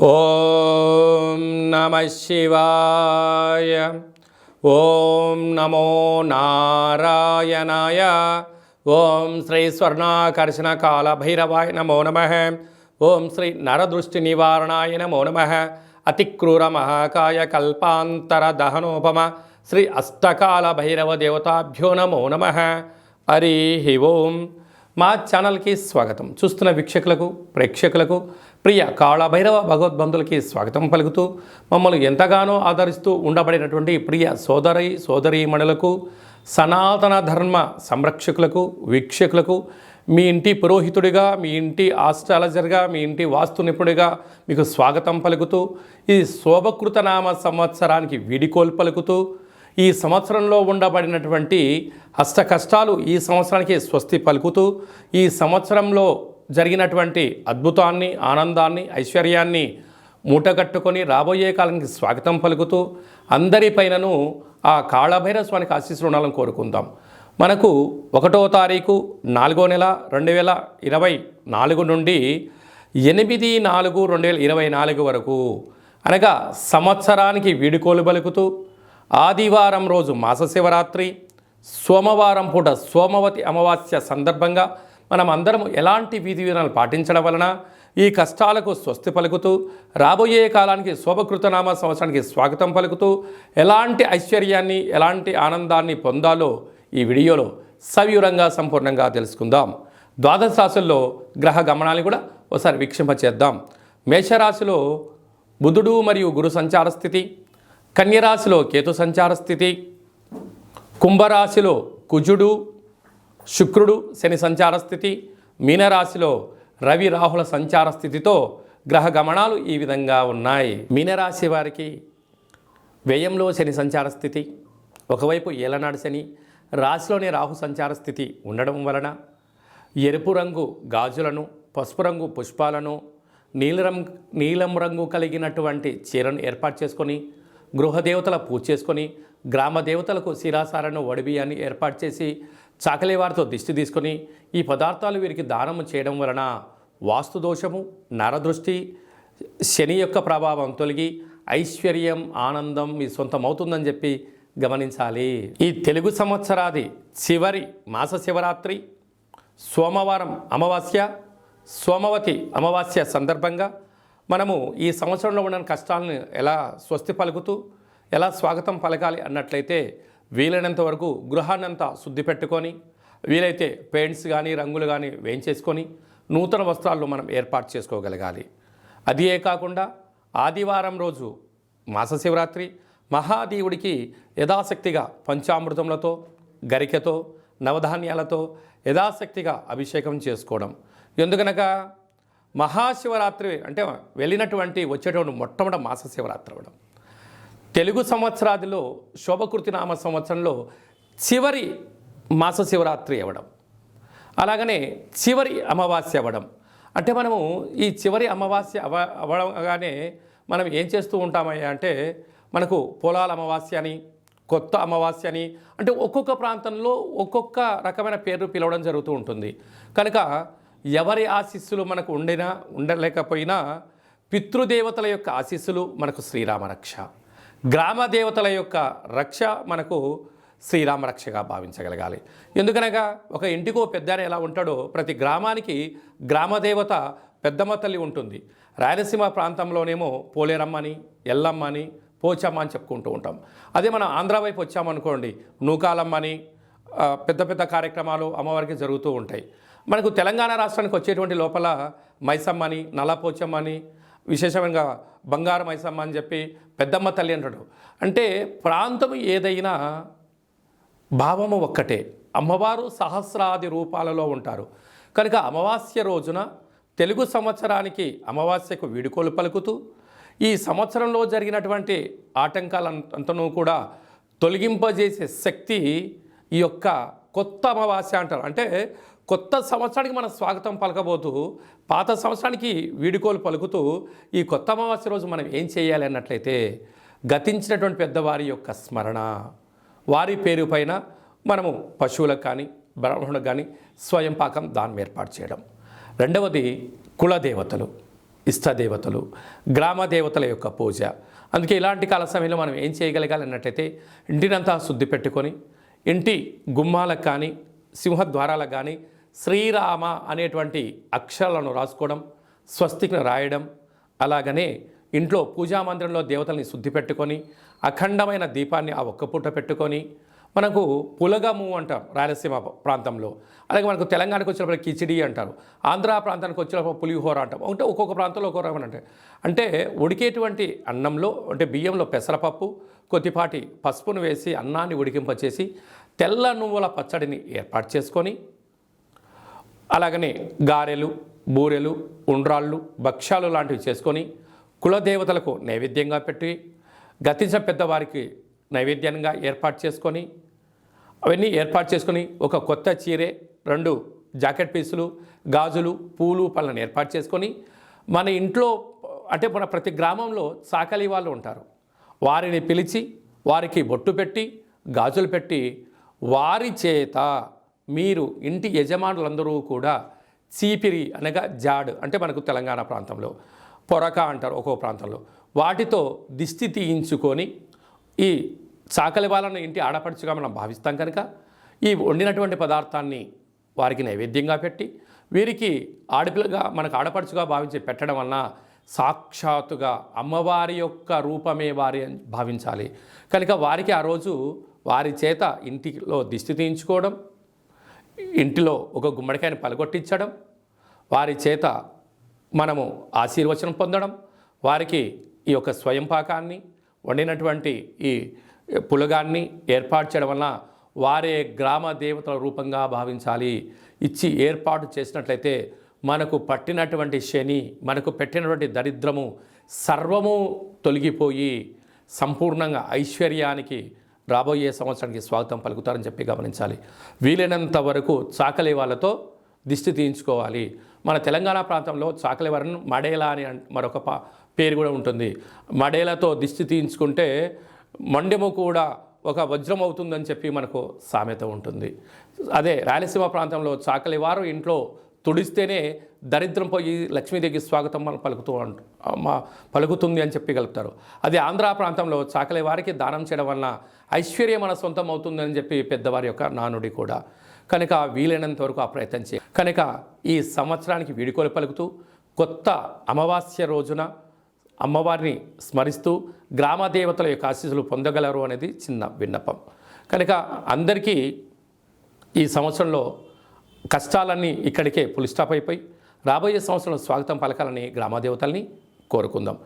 ఓం నమః శివాయ. ఓం నమో నారాయణాయ. ఓం శ్రీ స్వర్ణాకర్షణ కాల భైరవాయ నమో నమః. ఓం శ్రీ నరదృష్టి నివారణాయ నమో నమః. అతిక్రూర మహాకాయ కల్పాంతర దహనోపమ శ్రీ అష్టకాల భైరవ దేవతాభ్యో నమో నమః. హరి ఓం. మా ఛానల్కి స్వాగతం. చూస్తున్న వీక్షకులకు ప్రేక్షకులకు ప్రియ కాళభైరవ భగవద్బంధులకి స్వాగతం పలుకుతూ మమ్మల్ని ఎంతగానో ఆదరిస్తూ ఉండబడినటువంటి ప్రియ సోదరీమణులకు సనాతన ధర్మ సంరక్షకులకు వీక్షకులకు మీ ఇంటి పురోహితుడిగా, మీ ఇంటి ఆస్ట్రాలజర్గా, మీ ఇంటి వాస్తు నిపుణుడిగా మీకు స్వాగతం పలుకుతూ ఈ శోభకృత నామ సంవత్సరానికి వీడికోలు పలుకుతూ ఈ సంవత్సరంలో ఉండబడినటువంటి అష్ట కష్టాలు ఈ సంవత్సరానికి స్వస్తి పలుకుతూ ఈ సంవత్సరంలో జరిగినటువంటి అద్భుతాన్ని, ఆనందాన్ని, ఐశ్వర్యాన్ని మూటగట్టుకొని రాబోయే కాలానికి స్వాగతం పలుకుతూ అందరిపైనను ఆ కాళభైరవ స్వామికి ఆశీస్సులు ఉండాలని కోరుకుందాం. మనకు 1వ తారీఖు 4వ నెల 2024 నుండి 8/4/2024 వరకు అనగా సంవత్సరానికి వీడుకోలు పలుకుతూ ఆదివారం రోజు మాస శివరాత్రి, సోమవారం పూట సోమవతి అమావాస్య సందర్భంగా మనం అందరం ఎలాంటి విధి విధానాలు పాటించడం వలన ఈ కష్టాలకు స్వస్తి పలుకుతూ రాబోయే కాలానికి శోభకృతనామ సంవత్సరానికి స్వాగతం పలుకుతూ ఎలాంటి ఐశ్వర్యాన్ని, ఎలాంటి ఆనందాన్ని పొందాలో ఈ వీడియోలో సవివరంగా సంపూర్ణంగా తెలుసుకుందాం. ద్వాదశ రాశుల్లో గ్రహ గమనాన్ని కూడా ఒకసారి వీక్షింపచేద్దాం. మేషరాశిలో బుధుడు మరియు గురు సంచార స్థితి, కన్యరాశిలో కేతు సంచార స్థితి, కుంభరాశిలో కుజుడు శుక్రుడు శని సంచార స్థితి, మీనరాశిలో రవి రాహుల సంచార స్థితితో గ్రహ గమనాలు ఈ విధంగా ఉన్నాయి. మీనరాశి వారికి వ్యయంలో శని సంచార స్థితి, ఒకవైపు ఏలనాడు శని, రాశిలోనే రాహు సంచార స్థితి ఉండడం వలన ఎరుపు రంగు గాజులను, పసుపు రంగు పుష్పాలను, నీలం రంగు కలిగినటువంటి చీరను ఏర్పాటు చేసుకొని గృహదేవతల పూజ చేసుకొని గ్రామ దేవతలకు శిరాసారను వడిబియ్యాన్ని ఏర్పాటు చేసి చాకలి వారితో దిష్టి తీసుకొని ఈ పదార్థాలు వీరికి దానము చేయడం వలన వాస్తు దోషము, నరదృష్టి, శని యొక్క ప్రభావం తొలగి ఐశ్వర్యం, ఆనందం మీ సొంతమవుతుందని చెప్పి గమనించాలి. ఈ తెలుగు సంవత్సరాది చివరి మాస శివరాత్రి, సోమవారం అమావాస్య, సోమవతి అమావాస్య సందర్భంగా మనము ఈ సంవత్సరంలో ఉన్న కష్టాలను ఎలా స్వస్తి పలుకుతూ ఎలా స్వాగతం పలకాలి అన్నట్లయితే వీలైనంత వరకు గృహాన్నంతా శుద్ధి పెట్టుకొని వీలైతే పెయింట్స్ కానీ రంగులు కానీ వేయించేసుకొని నూతన వస్త్రాలను మనం ఏర్పాటు చేసుకోగలగాలి. అదే కాకుండా ఆదివారం రోజు మాస శివరాత్రి మహాదేవుడికి యథాశక్తిగా పంచామృతములతో, గరికెతో, నవధాన్యాలతో యథాశక్తిగా అభిషేకం చేసుకోవడం. ఎందుకనగా మహాశివరాత్రి అంటే వచ్చేటువంటి మొట్టమొదటి మాస శివరాత్రి అవ్వడం, తెలుగు సంవత్సరాదిలో శోభకృతి నామ సంవత్సరంలో చివరి మాస శివరాత్రి అవ్వడం, అలాగనే చివరి అమావాస్య అవ్వడం. అంటే మనము ఈ చివరి అమావాస్య అవ్వగానే మనం ఏం చేస్తూ ఉంటామయ్యా అంటే మనకు పొలాల అమావాస్య అని, కొత్త అమావాస్య అని, అంటే ఒక్కొక్క ప్రాంతంలో ఒక్కొక్క రకమైన పేర్లు పిలవడం జరుగుతూ ఉంటుంది. కనుక ఎవరి ఆశీస్సులు మనకు ఉండలేకపోయినా పితృదేవతల యొక్క ఆశీస్సులు మనకు శ్రీరామ రక్ష, గ్రామ దేవతల యొక్క రక్ష మనకు శ్రీరామ రక్షగా భావించగలగాలి. ఎందుకనగా ఒక ఇంటికో పెద్ద ఎలా ఉంటాడో ప్రతి గ్రామానికి గ్రామదేవత పెద్దమ్మ తల్లి ఉంటుంది. రాయలసీమ ప్రాంతంలోనేమో పోలేరమ్మని, ఎల్లమ్మని, పోచమ్మ అని చెప్పుకుంటూ ఉంటాం. అదే మనం ఆంధ్ర వైపు వచ్చామనుకోండి నూకాలమ్మని, పెద్ద పెద్ద కార్యక్రమాలు అమ్మవారికి జరుగుతూ ఉంటాయి. మనకు తెలంగాణ రాష్ట్రానికి వచ్చేటువంటి లోపల మైసమ్మని, నల్లపోచమ్మని, విశేషంగా బంగారు మైసమ్మ అని చెప్పి పెద్దమ్మ తల్లి అంటాడు. అంటే ప్రాంతం ఏదైనా భావము ఒక్కటే, అమ్మవారు సహస్రాది రూపాలలో ఉంటారు. కనుక అమావాస్య రోజున తెలుగు సంవత్సరానికి అమావాస్యకు వీడుకోలు పలుకుతూ ఈ సంవత్సరంలో జరిగినటువంటి ఆటంకాలంతనూ కూడా తొలగింపజేసే శక్తి ఈ యొక్క కొత్త అమావాస్య అంటారు. అంటే కొత్త సంవత్సరానికి మనం స్వాగతం పలకబోతూ పాత సంవత్సరానికి వీడుకోలు పలుకుతూ ఈ కొత్త అమావాస్య రోజు మనం ఏం చేయాలి అన్నట్లయితే గతించినటువంటి పెద్దవారి యొక్క స్మరణ, వారి పేరు పైన మనము పశువులకు కానీ బ్రాహ్మణులకు కానీ స్వయం పాకం దానం ఏర్పాటు చేయడం. రెండవది కులదేవతలు. ఇష్టదేవతలు, గ్రామ దేవతల యొక్క పూజ. అందుకే ఇలాంటి కాల సమయంలో మనం ఏం చేయగలగాలి అన్నట్టయితే ఇంటినంతా శుద్ధి పెట్టుకొని ఇంటి గుమ్మాలకు కానీ సింహద్వారాలకు కానీ శ్రీరామ అనేటువంటి అక్షరాలను రాసుకోవడం, స్వస్తికిని రాయడం, అలాగనే ఇంట్లో పూజా మందిరంలో దేవతల్ని శుద్ధి పెట్టుకొని అఖండమైన దీపాన్ని ఆ ఒక్క పూట పెట్టుకొని మనకు పులగము అంటాం రాయలసీమ ప్రాంతంలో, అలాగే మనకు తెలంగాణకు వచ్చినప్పుడు కిచిడి అంటారు, ఆంధ్ర ప్రాంతానికి వచ్చినప్పుడు పులిహోర అంటాం. అంటే ఒక్కొక్క ప్రాంతంలో ఒక్కొక్క రకం అంటే ఉడికేటువంటి అన్నంలో అంటే బియ్యంలో పెసరపప్పు కొద్దిపాటి పసుపును వేసి అన్నాన్ని ఉడికింపచేసి తెల్ల నువ్వుల పచ్చడిని ఏర్పాటు చేసుకొని అలాగనే గారెలు, బూరెలు, ఉండ్రాళ్ళు, భక్ష్యాలు లాంటివి చేసుకొని కులదేవతలకు నైవేద్యంగా పెట్టి గతించిన పెద్దవారికి నైవేద్యంగా ఏర్పాటు చేసుకొని అవన్నీ ఏర్పాటు చేసుకొని ఒక కొత్త చీరే, 2 జాకెట్ పీసులు, గాజులు, పూలు, పళ్ళను ఏర్పాటు చేసుకొని మన ఇంట్లో అంటే మన ప్రతి గ్రామంలో చాకలి వాళ్ళు ఉంటారు, వారిని పిలిచి వారికి బొట్టు పెట్టి గాజులు పెట్టి వారి చేత మీరు ఇంటి యజమానులందరూ కూడా చీపిరి అనగా జాడ్ అంటే మనకు తెలంగాణ ప్రాంతంలో పొరక అంటారు ఒక్కో ప్రాంతంలో, వాటితో దిష్టి తీయించుకొని ఈ చాకలి వాళ్ళను ఇంటి ఆడపడుచుగా మనం భావిస్తాం కనుక ఈ వండినటువంటి పదార్థాన్ని వారికి నైవేద్యంగా పెట్టి వీరికి ఆడపిల్లగా మనకు ఆడపడుచుగా భావించి పెట్టడం వలన సాక్షాత్తుగా అమ్మవారి యొక్క రూపమే వారి భావించాలి కనుక వారికి ఆ రోజు వారి చేత ఇంటిలో దిష్టి తీయించుకోవడం, ఇంటిలో ఒక గుమ్మడికాయని పలగొట్టించడం, వారి చేత మనము ఆశీర్వచనం పొందడం, వారికి ఈ యొక్క స్వయం పాకాన్ని వండినటువంటి ఈ పులగాన్ని ఏర్పాటు చేయడం వలన వారే గ్రామ దేవతల రూపంగా భావించాలి. ఇచ్చి ఏర్పాటు చేసినట్లయితే మనకు పట్టినటువంటి శని, మనకు పెట్టినటువంటి దరిద్రము సర్వము తొలగిపోయి సంపూర్ణంగా ఐశ్వర్యానికి రాబోయే సంవత్సరానికి స్వాగతం పలుకుతారని చెప్పి గమనించాలి. వీలైనంత వరకు చాకలి వాళ్ళతో దిష్టి తీయించుకోవాలి. మన తెలంగాణ ప్రాంతంలో చాకలి వారిని మడేలా అని మరొక పేరు కూడా ఉంటుంది. మడేలతో దిష్టి తీయించుకుంటే మండెము కూడా ఒక వజ్రం అవుతుందని చెప్పి మనకు సామెత ఉంటుంది. అదే రాయలసీమ ప్రాంతంలో చాకలి వారు ఇంట్లో తుడిస్తేనే దరిద్రం పోయి లక్ష్మీదేవికి స్వాగతం మనం పలుకుతుంది అని చెప్పి గలుపుతారు. అదే ఆంధ్ర ప్రాంతంలో చాకలి వారికి దానం చేయడం వలన ఐశ్వర్యం మన సొంతం అవుతుందని చెప్పి పెద్దవారి యొక్క నానుడి కూడా. కనుక వీలైనంత వరకు ఆ ప్రయత్నం చేయాలి. కనుక ఈ సంవత్సరానికి వీడుకోలు పలుకుతూ కొత్త అమావాస్య రోజున అమ్మవారిని స్మరిస్తూ గ్రామ దేవతల యొక్క ఆశీస్సులు పొందగలరు అనేది చిన్న విన్నపం. కనుక అందరికీ ఈ సంవత్సరంలో కష్టాలన్నీ ఇక్కడికే పులి స్టాప్ అయిపోయి రాబోయే సంవత్సరంలో స్వాగతం పలకాలని గ్రామదేవతల్ని కోరుకుందాం.